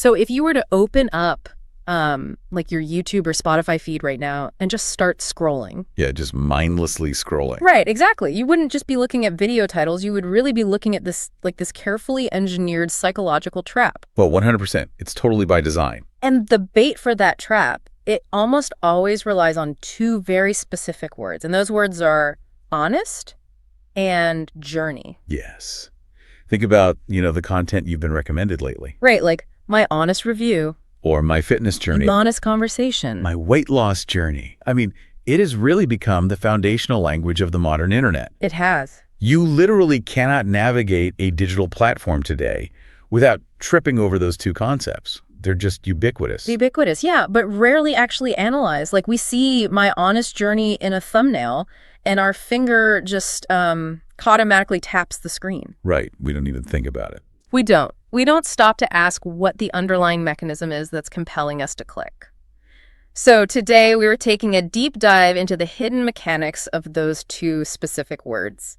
So if you were to open up like your YouTube or Spotify feed right now and just start scrolling. Yeah, just mindlessly scrolling. Right, exactly. You wouldn't just be looking at video titles. You would really be looking at this carefully engineered psychological trap. Well, 100%. It's totally by design. And the bait for that trap, it almost always relies on two very specific words. And those words are honest and journey. Yes. Think about, the content you've been recommended lately. Right, like my honest review. Or my fitness journey. An honest conversation. My weight loss journey. I mean, it has really become the foundational language of the modern internet. It has. You literally cannot navigate a digital platform today without tripping over those two concepts. They're just ubiquitous. Ubiquitous, yeah, but rarely actually analyzed. Like we see my honest journey in a thumbnail and our finger just automatically taps the screen. Right. We don't even think about it. We don't. We don't stop to ask what the underlying mechanism is that's compelling us to click. So today we were taking a deep dive into the hidden mechanics of those two specific words.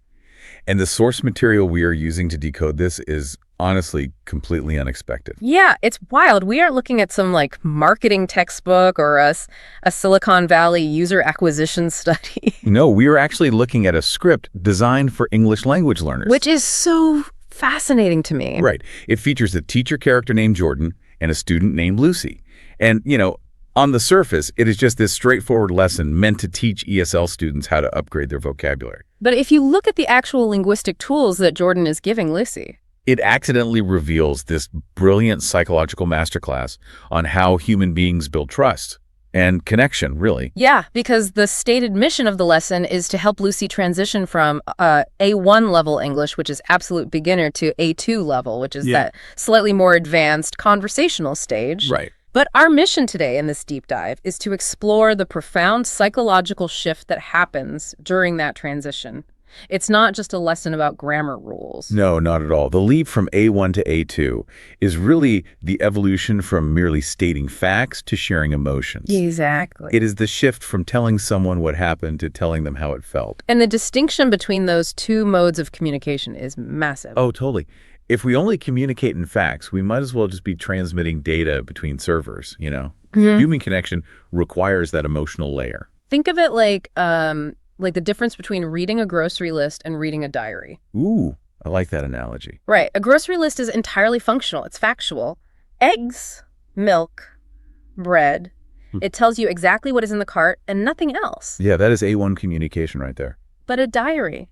And the source material we are using to decode this is honestly completely unexpected. Yeah, it's wild. We aren't looking at some marketing textbook or a Silicon Valley user acquisition study. No, we are actually looking at a script designed for English language learners. Which is so fascinating to me. Right. It features a teacher character named Jordan and a student named Lucy. And, on the surface, it is just this straightforward lesson meant to teach ESL students how to upgrade their vocabulary. But if you look at the actual linguistic tools that Jordan is giving Lucy, it accidentally reveals this brilliant psychological masterclass on how human beings build trust and connection, really. Yeah, because the stated mission of the lesson is to help Lucy transition from A1 level English, which is absolute beginner, to A2 level, which is that slightly more advanced conversational stage. Right. But our mission today in this deep dive is to explore the profound psychological shift that happens during that transition. It's not just a lesson about grammar rules. No, not at all. The leap from A1 to A2 is really the evolution from merely stating facts to sharing emotions. Exactly. It is the shift from telling someone what happened to telling them how it felt. And the distinction between those two modes of communication is massive. Oh, totally. If we only communicate in facts, we might as well just be transmitting data between servers, Human connection requires that emotional layer. Think of it like the difference between reading a grocery list and reading a diary. Ooh, I like that analogy. Right. A grocery list is entirely functional. It's factual. Eggs, milk, bread. It tells you exactly what is in the cart and nothing else. Yeah, that is A1 communication right there. But a diary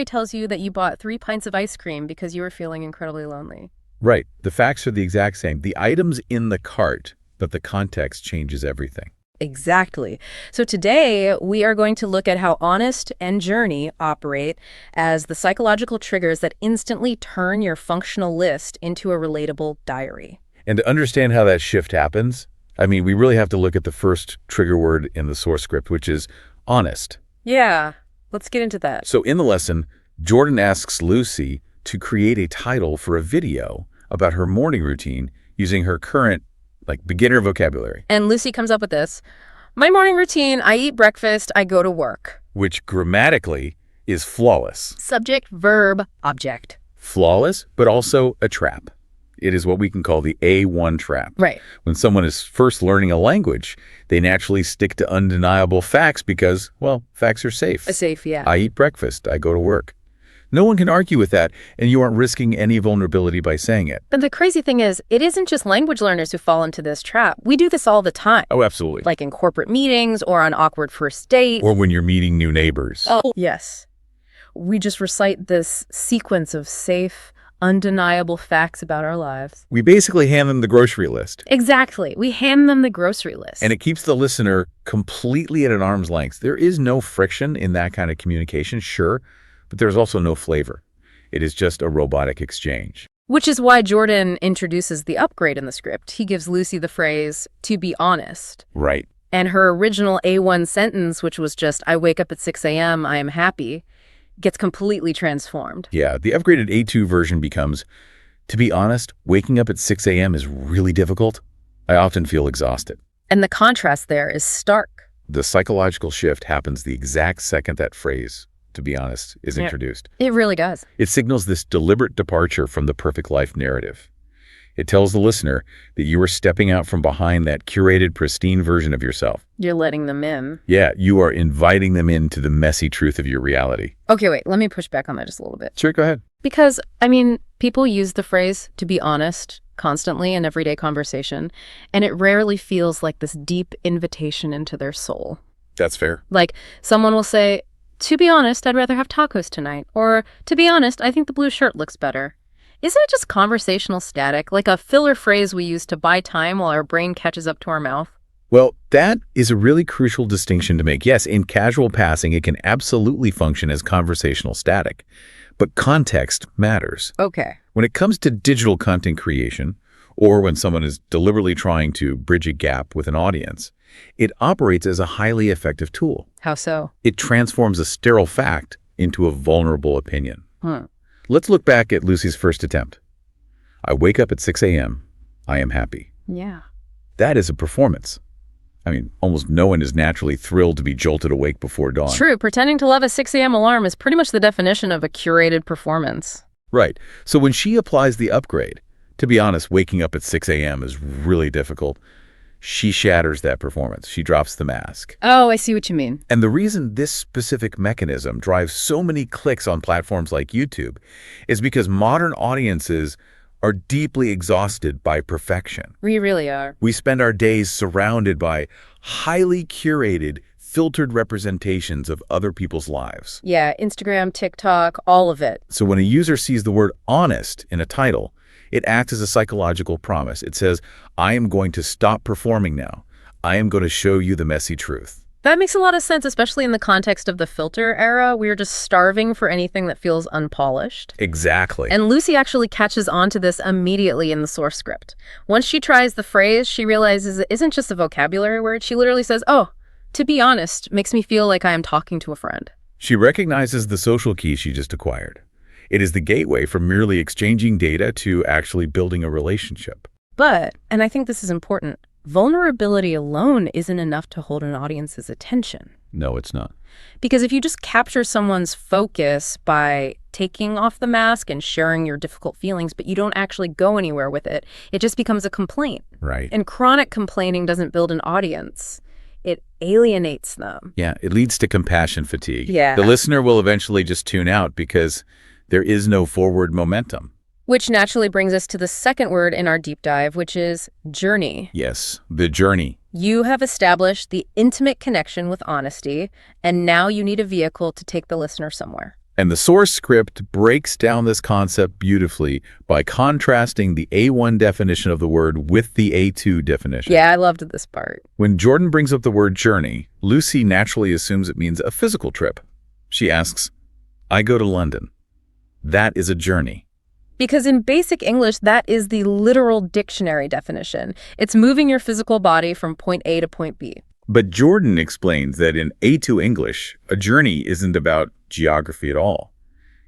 tells you that you bought 3 pints of ice cream because you were feeling incredibly lonely. Right. The facts are the exact same. The item's in the cart, but the context changes everything. Exactly. So today, we are going to look at how honest and journey operate as the psychological triggers that instantly turn your functional list into a relatable diary. And to understand how that shift happens, we really have to look at the first trigger word in the source script, which is honest. Yeah, let's get into that. So in the lesson, Jordan asks Lucy to create a title for a video about her morning routine using her current beginner vocabulary. And Lucy comes up with this. My morning routine, I eat breakfast, I go to work. Which grammatically is flawless. Subject, verb, object. Flawless, but also a trap. It is what we can call the A1 trap. Right. When someone is first learning a language, they naturally stick to undeniable facts because, facts are safe. Safe, yeah. I eat breakfast, I go to work. No one can argue with that, and you aren't risking any vulnerability by saying it. But the crazy thing is, it isn't just language learners who fall into this trap. We do this all the time. Oh, absolutely. Like in corporate meetings or on awkward first dates. Or when you're meeting new neighbors. Oh, yes. We just recite this sequence of safe, undeniable facts about our lives. We basically hand them the grocery list. Exactly. We hand them the grocery list. And it keeps the listener completely at an arm's length. There is no friction in that kind of communication, sure, but there's also no flavor. It is just a robotic exchange. Which is why Jordan introduces the upgrade in the script. He gives Lucy the phrase, to be honest. Right. And her original A1 sentence, which was just, I wake up at 6 a.m., I am happy, gets completely transformed. Yeah, the upgraded A2 version becomes, to be honest, waking up at 6 a.m. is really difficult. I often feel exhausted. And the contrast there is stark. The psychological shift happens the exact second that phrase, to be honest, is introduced. It really does. It signals this deliberate departure from the perfect life narrative. It tells the listener that you are stepping out from behind that curated, pristine version of yourself. You're letting them in. Yeah, you are inviting them into the messy truth of your reality. Okay, wait, let me push back on that just a little bit. Sure, go ahead. Because, people use the phrase "to be honest" constantly in everyday conversation, and it rarely feels like this deep invitation into their soul. That's fair. Like, someone will say, "To be honest, I'd rather have tacos tonight," or "To be honest, I think the blue shirt looks better." Isn't it just conversational static, like a filler phrase we use to buy time while our brain catches up to our mouth? Well, that is a really crucial distinction to make. Yes, in casual passing, it can absolutely function as conversational static, but context matters. Okay. When it comes to digital content creation, or when someone is deliberately trying to bridge a gap with an audience, it operates as a highly effective tool. How so? It transforms a sterile fact into a vulnerable opinion. Let's look back at Lucy's first attempt. I wake up at 6 a.m. I am happy. Yeah. That is a performance. Almost no one is naturally thrilled to be jolted awake before dawn. True. Pretending to love a 6 a.m. alarm is pretty much the definition of a curated performance. Right. So when she applies the upgrade, to be honest, waking up at 6 a.m. is really difficult. She shatters that performance. She drops the mask. Oh, I see what you mean. And the reason this specific mechanism drives so many clicks on platforms like YouTube is because modern audiences are deeply exhausted by perfection. We really are. We spend our days surrounded by highly curated, filtered representations of other people's lives. Yeah, Instagram, TikTok, all of it. So when a user sees the word honest in a title, it acts as a psychological promise. It says, I am going to stop performing now. I am going to show you the messy truth. That makes a lot of sense, especially in the context of the filter era. We are just starving for anything that feels unpolished. Exactly. And Lucy actually catches on to this immediately in the source script. Once she tries the phrase, she realizes it isn't just a vocabulary word. She literally says, "Oh, to be honest, makes me feel like I am talking to a friend." She recognizes the social key she just acquired. It is the gateway from merely exchanging data to actually building a relationship. But, and I think this is important, vulnerability alone isn't enough to hold an audience's attention. No, it's not. Because if you just capture someone's focus by taking off the mask and sharing your difficult feelings, but you don't actually go anywhere with it, it just becomes a complaint. Right. And chronic complaining doesn't build an audience. It alienates them. Yeah, it leads to compassion fatigue. Yeah. The listener will eventually just tune out because there is no forward momentum. Which naturally brings us to the second word in our deep dive, which is journey. Yes, the journey. You have established the intimate connection with honesty, and now you need a vehicle to take the listener somewhere. And the source script breaks down this concept beautifully by contrasting the A1 definition of the word with the A2 definition. Yeah, I loved this part. When Jordan brings up the word journey, Lucy naturally assumes it means a physical trip. She asks, I go to London. That is a journey. Because in basic English, that is the literal dictionary definition. It's moving your physical body from point A to point B. But Jordan explains that in A2 English, a journey isn't about geography at all.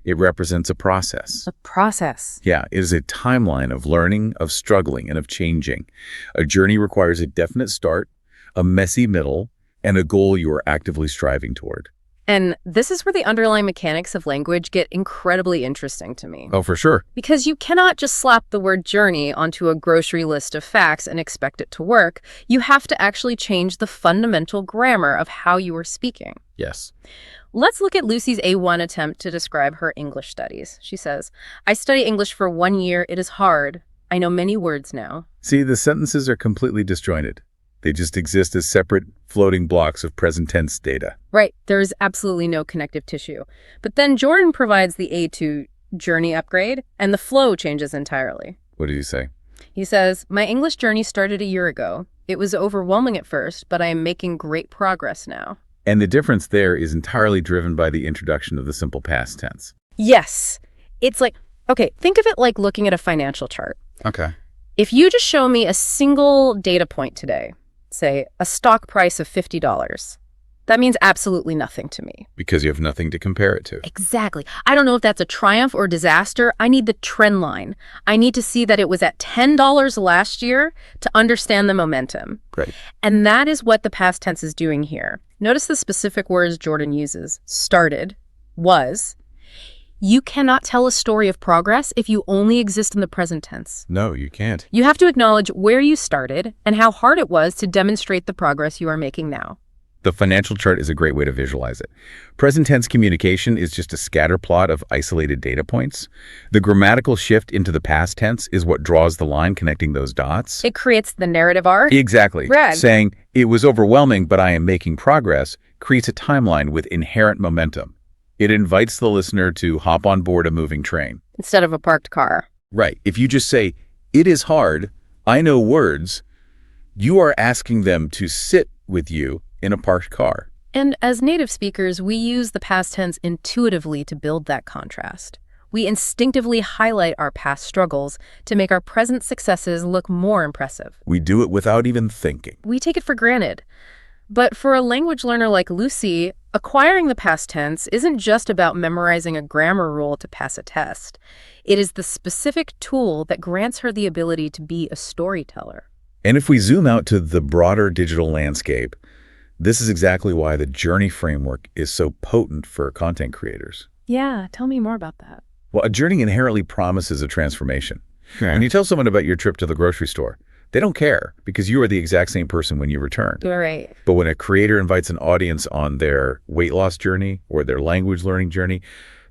It represents a process. A process. Yeah, it is a timeline of learning, of struggling, and of changing. A journey requires a definite start, a messy middle, and a goal you are actively striving toward. And this is where the underlying mechanics of language get incredibly interesting to me. Oh, for sure. Because you cannot just slap the word journey onto a grocery list of facts and expect it to work. You have to actually change the fundamental grammar of how you are speaking. Yes. Let's look at Lucy's A1 attempt to describe her English studies. She says, I study English for 1 year. It is hard. I know many words now. See, the sentences are completely disjointed. They just exist as separate floating blocks of present tense data. Right. There is absolutely no connective tissue. But then Jordan provides the A2 journey upgrade, and the flow changes entirely. What did he say? He says, my English journey started a year ago. It was overwhelming at first, but I am making great progress now. And the difference there is entirely driven by the introduction of the simple past tense. Yes. It's like, okay, think of it like looking at a financial chart. Okay. If you just show me a single data point today, say a stock price of $50, that means absolutely nothing to me. Because you have nothing to compare it to. Exactly. I don't know if that's a triumph or disaster. I need the trend line. I need to see that it was at $10 last year to understand the momentum. Right. And that is what the past tense is doing here. Notice the specific words Jordan uses. Started, was. You cannot tell a story of progress if you only exist in the present tense. No, you can't. You have to acknowledge where you started and how hard it was to demonstrate the progress you are making now. The financial chart is a great way to visualize it. Present tense communication is just a scatter plot of isolated data points. The grammatical shift into the past tense is what draws the line connecting those dots. It creates the narrative arc. Exactly. Right. Saying, it was overwhelming, but I am making progress, creates a timeline with inherent momentum. It invites the listener to hop on board a moving train. Instead of a parked car. Right. If you just say, it is hard, I know words, you are asking them to sit with you in a parked car. And as native speakers, we use the past tense intuitively to build that contrast. We instinctively highlight our past struggles to make our present successes look more impressive. We do it without even thinking. We take it for granted. But for a language learner like Lucy, acquiring the past tense isn't just about memorizing a grammar rule to pass a test. It is the specific tool that grants her the ability to be a storyteller. And if we zoom out to the broader digital landscape, this is exactly why the journey framework is so potent for content creators. Yeah, tell me more about that. Well, a journey inherently promises a transformation. When you tell someone about your trip to the grocery store, they don't care because you are the exact same person when you return. Right. But when a creator invites an audience on their weight loss journey or their language learning journey,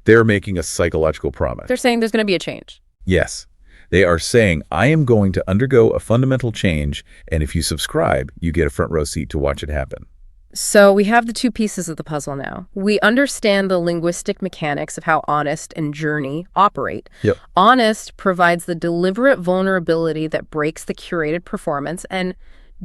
they're making a psychological promise. They're saying there's going to be a change. Yes. They are saying, I am going to undergo a fundamental change, and if you subscribe, you get a front row seat to watch it happen. So we have the two pieces of the puzzle now. We understand the linguistic mechanics of how honest and journey operate. Yep. Honest provides the deliberate vulnerability that breaks the curated performance, and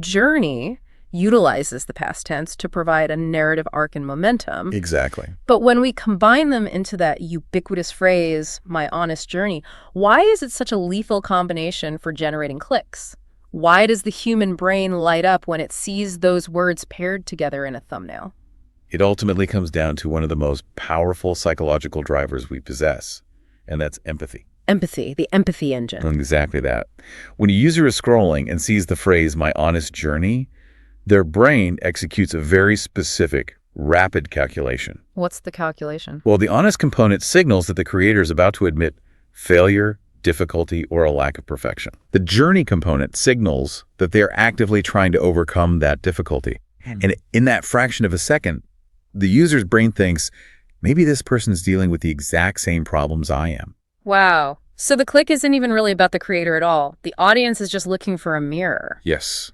journey utilizes the past tense to provide a narrative arc and momentum. Exactly. But when we combine them into that ubiquitous phrase, my honest journey, why is it such a lethal combination for generating clicks? Why does the human brain light up when it sees those words paired together in a thumbnail? It ultimately comes down to one of the most powerful psychological drivers we possess, and that's empathy. Empathy, the empathy engine. Exactly that. When a user is scrolling and sees the phrase, my honest journey, their brain executes a very specific, rapid calculation. What's the calculation? Well, the honest component signals that the creator is about to admit failure, difficulty, or a lack of perfection. The journey component signals that they're actively trying to overcome that difficulty. And in that fraction of a second, the user's brain thinks, maybe this person's dealing with the exact same problems I am. Wow. So the click isn't even really about the creator at all. The audience is just looking for a mirror. Yes.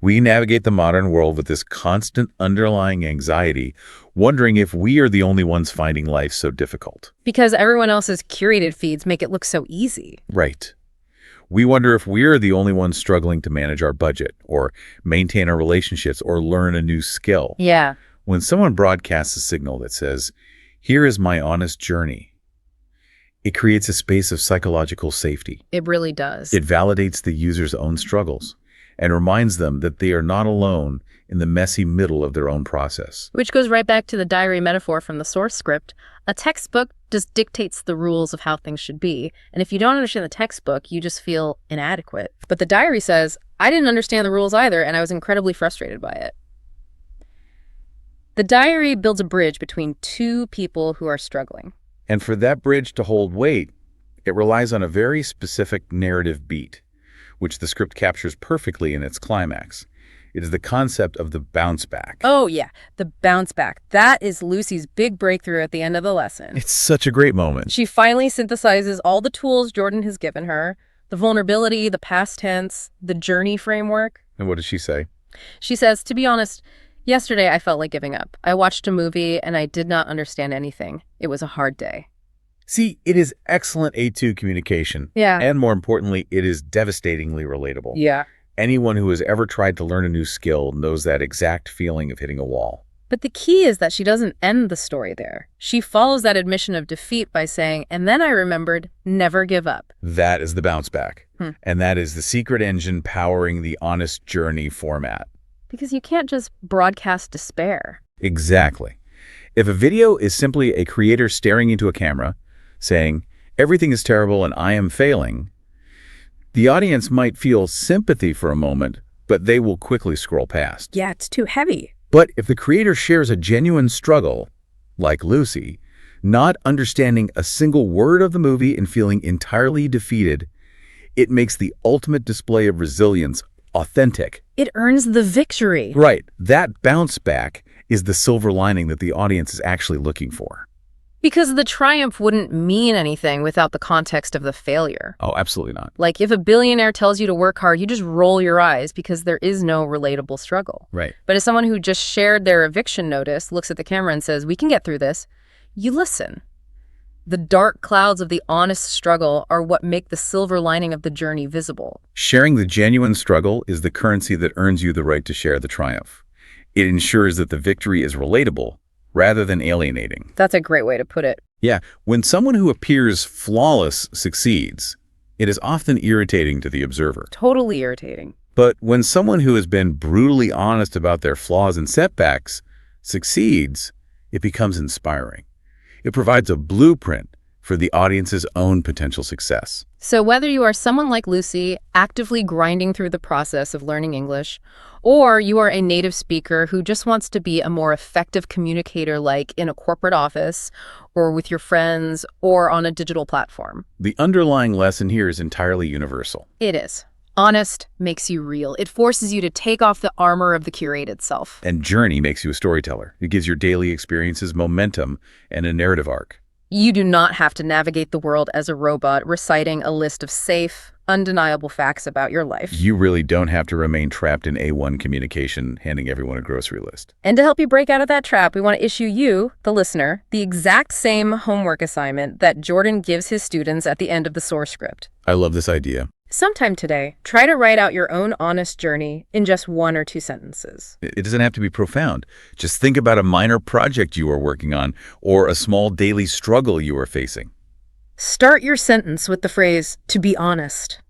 We navigate the modern world with this constant underlying anxiety, wondering if we are the only ones finding life so difficult. Because everyone else's curated feeds make it look so easy. Right. We wonder if we're the only ones struggling to manage our budget, or maintain our relationships, or learn a new skill. Yeah. When someone broadcasts a signal that says, here is my honest journey, it creates a space of psychological safety. It really does. It validates the user's own struggles and reminds them that they are not alone in the messy middle of their own process. Which goes right back to the diary metaphor from the source script. A textbook just dictates the rules of how things should be. And if you don't understand the textbook, you just feel inadequate. But the diary says, I didn't understand the rules either, and I was incredibly frustrated by it. The diary builds a bridge between two people who are struggling. And for that bridge to hold weight, it relies on a very specific narrative beat, which the script captures perfectly in its climax. It is the concept of the bounce back. Oh, yeah, the bounce back. That is Lucy's big breakthrough at the end of the lesson. It's such a great moment. She finally synthesizes all the tools Jordan has given her, the vulnerability, the past tense, the journey framework. And what does she say? She says, to be honest, yesterday I felt like giving up. I watched a movie and I did not understand anything. It was a hard day. See, it is excellent A2 communication. Yeah. And more importantly, it is devastatingly relatable. Yeah. Anyone who has ever tried to learn a new skill knows that exact feeling of hitting a wall. But the key is that she doesn't end the story there. She follows that admission of defeat by saying, and then I remembered, never give up. That is the bounce back. And that is the secret engine powering the honest journey format. Because you can't just broadcast despair. Exactly. If a video is simply a creator staring into a camera, saying, everything is terrible and I am failing, the audience might feel sympathy for a moment, but they will quickly scroll past. Yeah, it's too heavy. But if the creator shares a genuine struggle, like Lucy, Not understanding a single word of the movie and feeling entirely defeated, it makes the ultimate display of resilience authentic. It earns the victory. Right. That bounce back is the silver lining that the audience is actually looking for. Because the triumph wouldn't mean anything without the context of the failure. Oh, absolutely not. Like if a billionaire tells you to work hard, you just roll your eyes because there is no relatable struggle. Right. But as someone who just shared their eviction notice, looks at the camera and says, "We can get through this," you listen. The dark clouds of the honest struggle are what make the silver lining of the journey visible. Sharing the genuine struggle is the currency that earns you the right to share the triumph. It ensures that the victory is relatable rather than alienating. That's a great way to put it. Yeah, when someone who appears flawless succeeds, it is often irritating to the observer. Totally irritating. But when someone who has been brutally honest about their flaws and setbacks succeeds, it becomes inspiring. It provides a blueprint for the audience's own potential success. So whether you are someone like Lucy, actively grinding through the process of learning English, or you are a native speaker who just wants to be a more effective communicator, like in a corporate office, or with your friends, or on a digital platform, The underlying lesson here is entirely universal. it is. Honest makes you real. It forces you to take off the armor of the curated self. And Journey makes you a storyteller. It gives your daily experiences momentum and a narrative arc. You do not have to navigate the world as a robot, reciting a list of safe, undeniable facts about your life. You really don't have to remain trapped in A1 communication, handing everyone a grocery list. And to help you break out of that trap, we want to issue you, the listener, the exact same homework assignment that Jordan gives his students at the end of the source script. I love this idea. Sometime today, try to write out your own honest journey in just 1 or 2 sentences. It doesn't have to be profound. Just think about a minor project you are working on or a small daily struggle you are facing. Start your sentence with the phrase, "to be honest."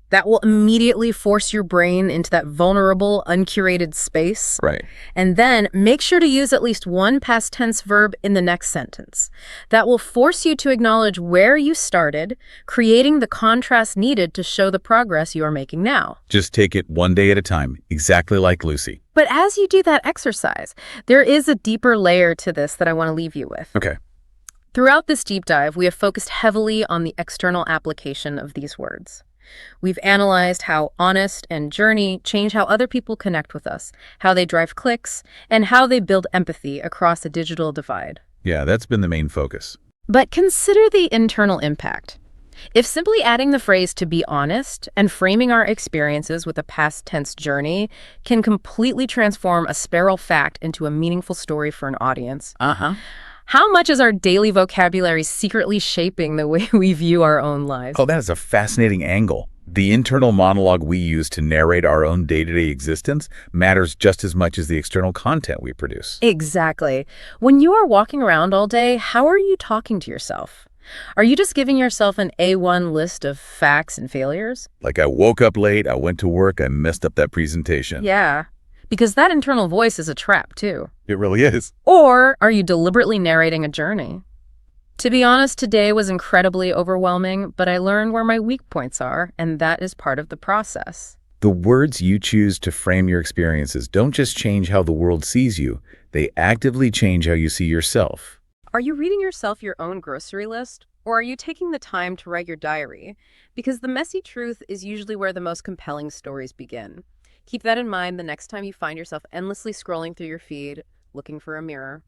That will immediately force your brain into that vulnerable, uncurated space. Right. And then make sure to use at least one past tense verb in the next sentence. That will force you to acknowledge where you started, creating the contrast needed to show the progress you are making now. Just take it one day at a time, exactly like Lucy. But as you do that exercise, there is a deeper layer to this that I want to leave you with. Okay. Throughout this deep dive, we have focused heavily on the external application of these words. We've analyzed how honest and journey change how other people connect with us, how they drive clicks, and how they build empathy across a digital divide. Yeah, that's been the main focus. But consider the internal impact. If simply adding the phrase "to be honest" and framing our experiences with a past tense journey can completely transform a sterile fact into a meaningful story for an audience, how much is our daily vocabulary secretly shaping the way we view our own lives? Oh, that is a fascinating angle. The internal monologue we use to narrate our own day-to-day existence matters just as much as the external content we produce. Exactly. When you are walking around all day, how are you talking to yourself? Are you just giving yourself an A1 list of facts and failures? Like, I woke up late, I went to work, I messed up that presentation. Yeah, because that internal voice is a trap, too. It really is. Or are you deliberately narrating a journey? To be honest, today was incredibly overwhelming, but I learned where my weak points are, and that is part of the process. The words you choose to frame your experiences don't just change how the world sees you, they actively change how you see yourself. Are you reading yourself your own grocery list? Or are you taking the time to write your diary? Because the messy truth is usually where the most compelling stories begin. Keep that in mind the next time you find yourself endlessly scrolling through your feed, looking for a mirror.